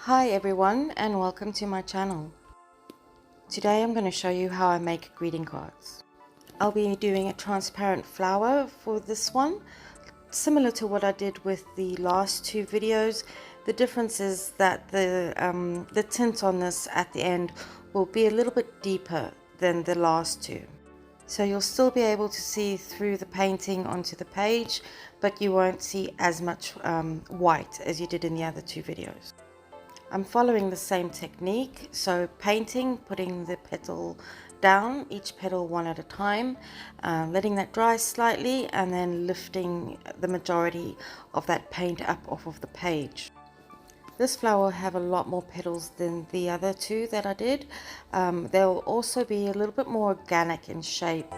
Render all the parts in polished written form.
Hi everyone and welcome to my channel. Today I'm going to show you how I make greeting cards. I'll be doing a transparent flower for this one, similar to what I did with the last two videos. The difference is that the tint on this at the end will be a little bit deeper than the last two. So you'll still be able to see through the painting onto the page, but you won't see as much white as you did in the other two videos. I'm following the same technique, so painting, putting the petal down, each petal one at a time, letting that dry slightly, and then lifting the majority of that paint up off of the page. This flower will have a lot more petals than the other two that I did. They'll also be a little bit more organic in shape.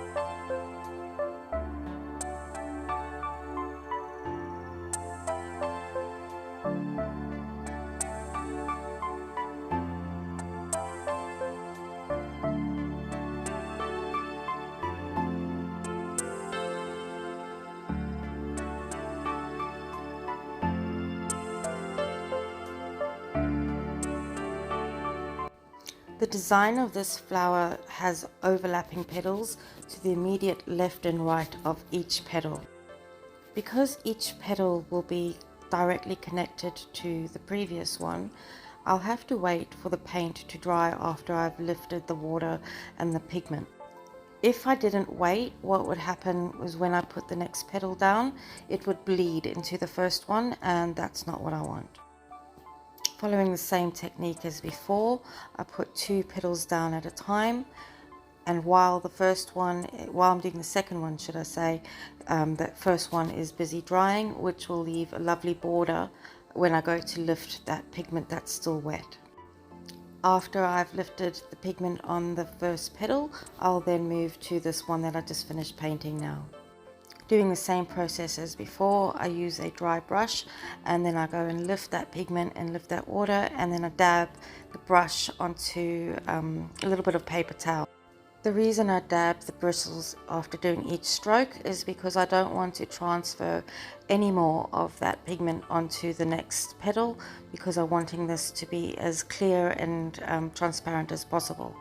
The design of this flower has overlapping petals to the immediate left and right of each petal. Because each petal will be directly connected to the previous one, I'll have to wait for the paint to dry after I've lifted the water and the pigment. If I didn't wait, what would happen was when I put the next petal down, it would bleed into the first one, and that's not what I want. Following the same technique as before, I put two petals down at a time, and while I'm doing the second one, should I say, that first one is busy drying, which will leave a lovely border when I go to lift that pigment that's still wet. After I've lifted the pigment on the first petal, I'll then move to this one that I just finished painting now. Doing the same process as before, I use a dry brush and then I go and lift that pigment and lift that water, and then I dab the brush onto a little bit of paper towel. The reason I dab the bristles after doing each stroke is because I don't want to transfer any more of that pigment onto the next petal, because I'm wanting this to be as clear and transparent as possible.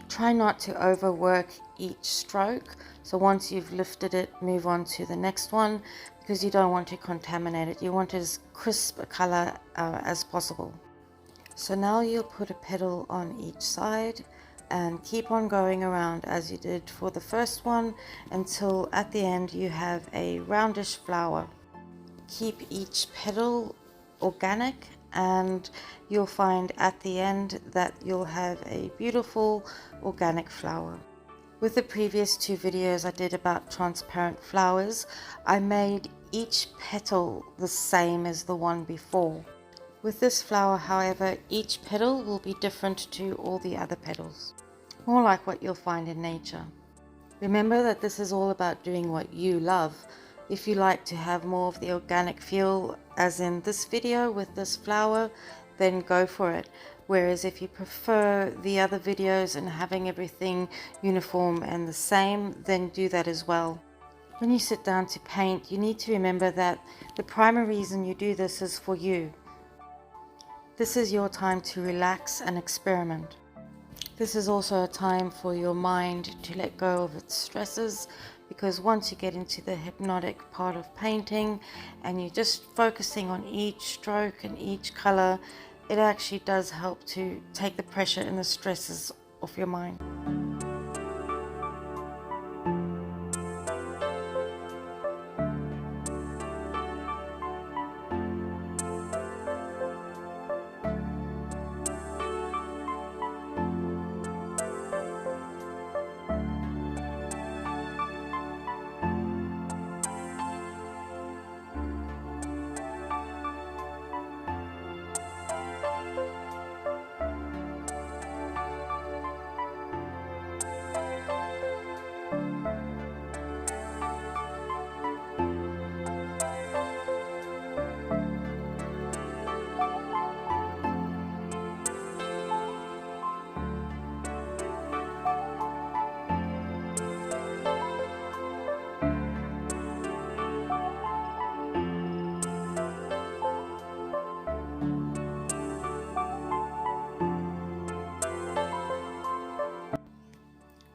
Try not to overwork each stroke, so once you've lifted it, move on to the next one, because you don't want to contaminate it. You want as crisp a color as possible. So now you'll put a petal on each side and keep on going around as you did for the first one until at the end you have a roundish flower. Keep each petal organic and you'll find at the end that you'll have a beautiful organic flower. With the previous two videos I did about transparent flowers, I made each petal the same as the one before. With this flower, however, each petal will be different to all the other petals, more like what you'll find in nature. Remember that this is all about doing what you love. If you like to have more of the organic feel, as in this video with this flower, then go for it. Whereas if you prefer the other videos and having everything uniform and the same, then do that as well. When you sit down to paint, you need to remember that the primary reason you do this is for you. This is your time to relax and experiment. This is also a time for your mind to let go of its stresses, because once you get into the hypnotic part of painting and you're just focusing on each stroke and each color, it actually does help to take the pressure and the stresses off your mind.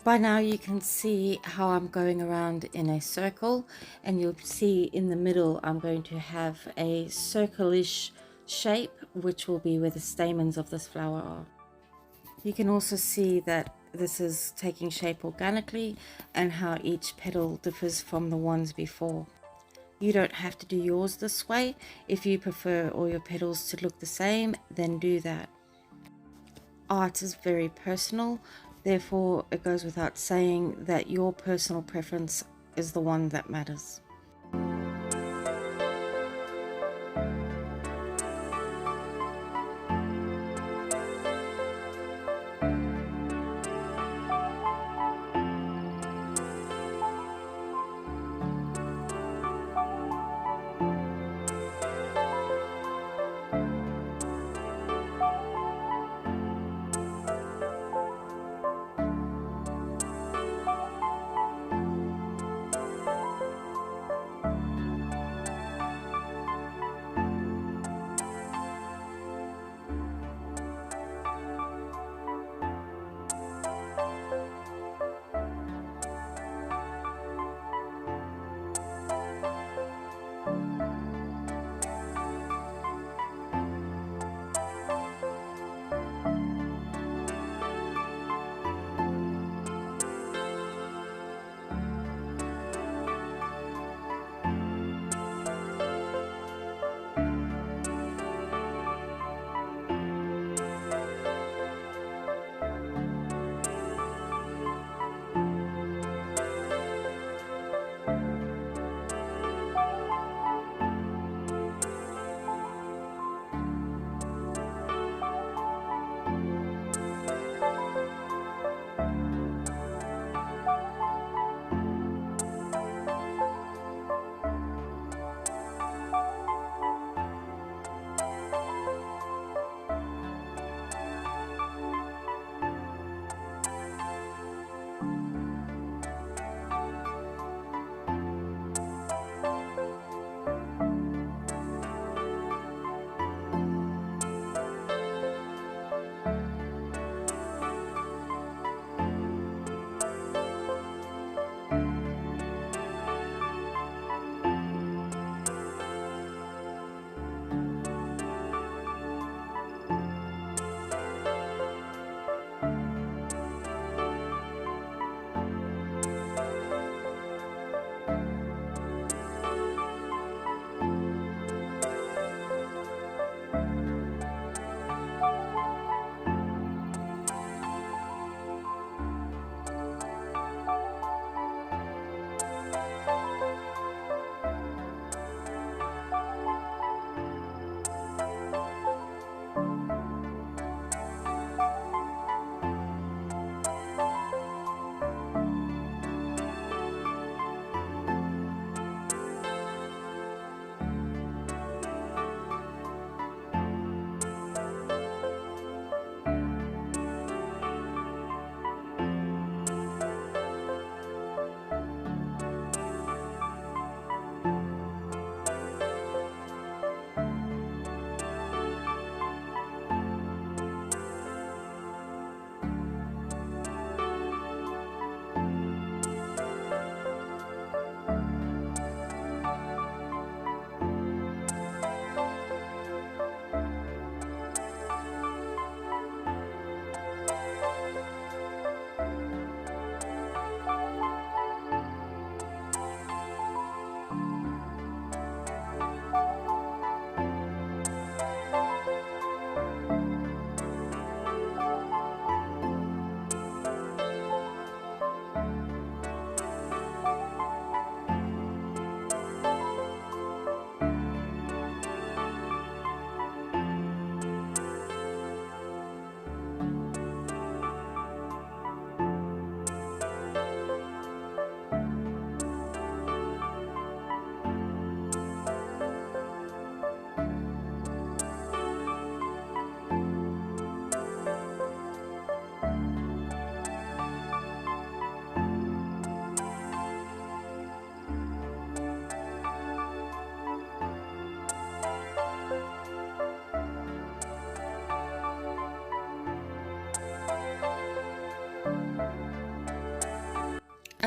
By now you can see how I'm going around in a circle, and you'll see in the middle I'm going to have a circle-ish shape, which will be where the stamens of this flower are. You can also see that this is taking shape organically and how each petal differs from the ones before. You don't have to do yours this way. If you prefer all your petals to look the same, then do that. Art is very personal, therefore it goes without saying that your personal preference is the one that matters.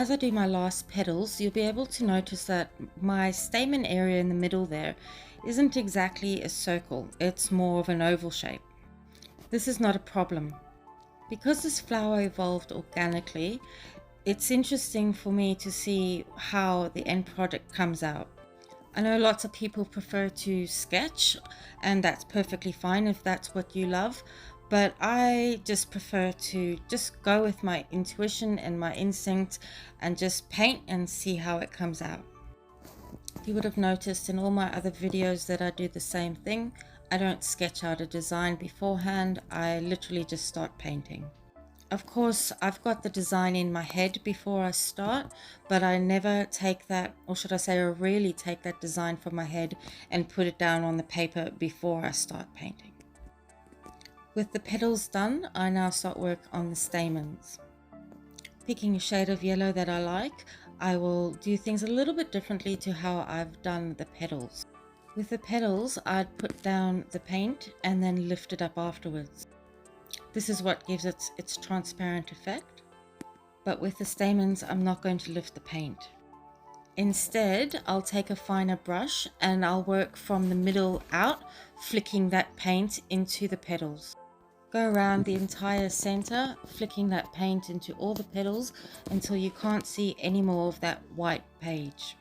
as I do my last petals, you'll be able to notice that my stamen area in the middle there isn't exactly a circle, it's more of an oval shape. This is not a problem. Because this flower evolved organically, it's interesting for me to see how the end product comes out. I know lots of people prefer to sketch, and that's perfectly fine if that's what you love, but I just prefer to just go with my intuition and my instinct and just paint and see how it comes out. You would have noticed in all my other videos that I do the same thing. I don't sketch out a design beforehand, I literally just start painting. Of course, I've got the design in my head before I start, but I never take that, or should I say, I really take that design from my head and put it down on the paper before I start painting. With the petals done, I now start work on the stamens. Picking a shade of yellow that I like, I will do things a little bit differently to how I've done the petals. With the petals, I'd put down the paint and then lift it up afterwards. This is what gives it its transparent effect. But with the stamens, I'm not going to lift the paint. Instead, I'll take a finer brush and I'll work from the middle out, flicking that paint into the petals. Go around the entire center, flicking that paint into all the petals until you can't see any more of that white page.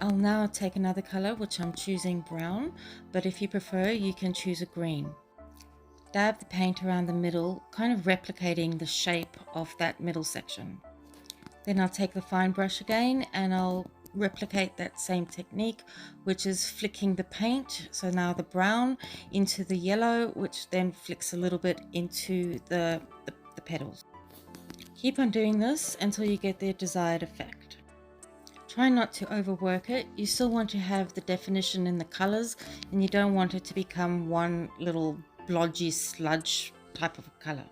I'll now take another color, which I'm choosing brown, but if you prefer, you can choose a green. Dab the paint around the middle, kind of replicating the shape of that middle section. Then I'll take the fine brush again and I'll replicate that same technique, which is flicking the paint, so now the brown into the yellow, which then flicks a little bit into the petals. Keep on doing this until you get the desired effect. Try not to overwork it. You still want to have the definition in the colors, and you don't want it to become one little blodgy sludge type of color.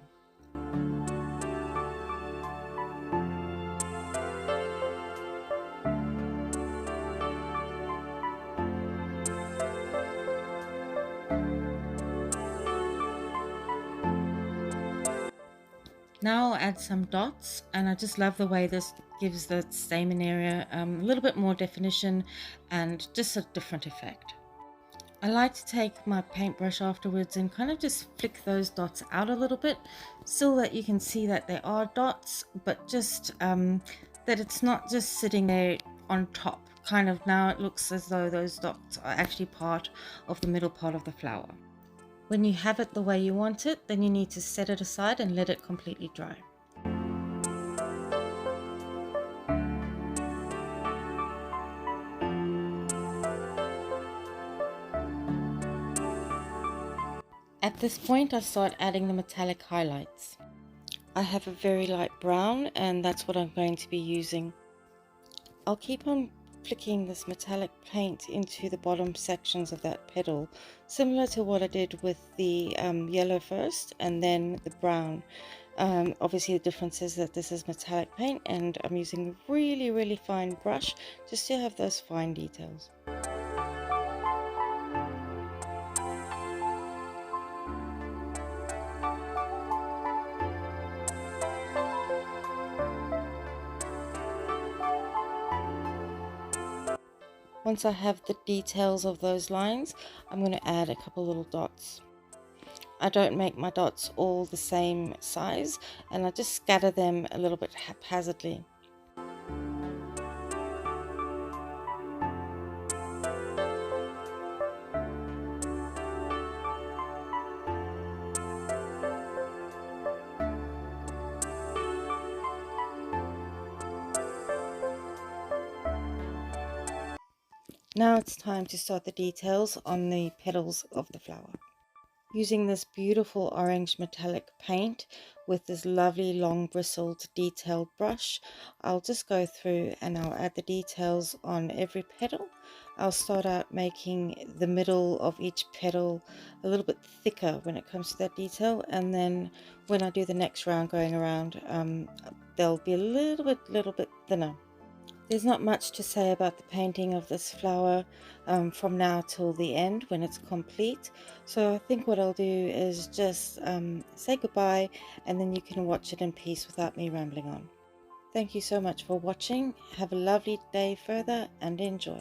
Now I'll add some dots, and I just love the way this gives the stamen area a little bit more definition and just a different effect. I like to take my paintbrush afterwards and kind of just flick those dots out a little bit, so that you can see that there are dots, but just that it's not just sitting there on top. Kind of now it looks as though those dots are actually part of the middle part of the flower. When you have it the way you want it, then you need to set it aside and let it completely dry. At this point, I start adding the metallic highlights. I have a very light brown, and that's what I'm going to be using. I'll keep on flicking this metallic paint into the bottom sections of that petal, similar to what I did with the yellow first and then the brown. Obviously the difference is that this is metallic paint and I'm using a really fine brush just to have those fine details. Once I have the details of those lines, I'm going to add a couple little dots. I don't make my dots all the same size, and I just scatter them a little bit haphazardly. Now it's time to start the details on the petals of the flower. Using this beautiful orange metallic paint with this lovely long bristled detailed brush, I'll just go through and I'll add the details on every petal. I'll start out making the middle of each petal a little bit thicker when it comes to that detail, and then when I do the next round going around, they'll be a little bit thinner. There's not much to say about the painting of this flower from now till the end when it's complete. So I think what I'll do is just say goodbye, and then you can watch it in peace without me rambling on. Thank you so much for watching. Have a lovely day further and enjoy.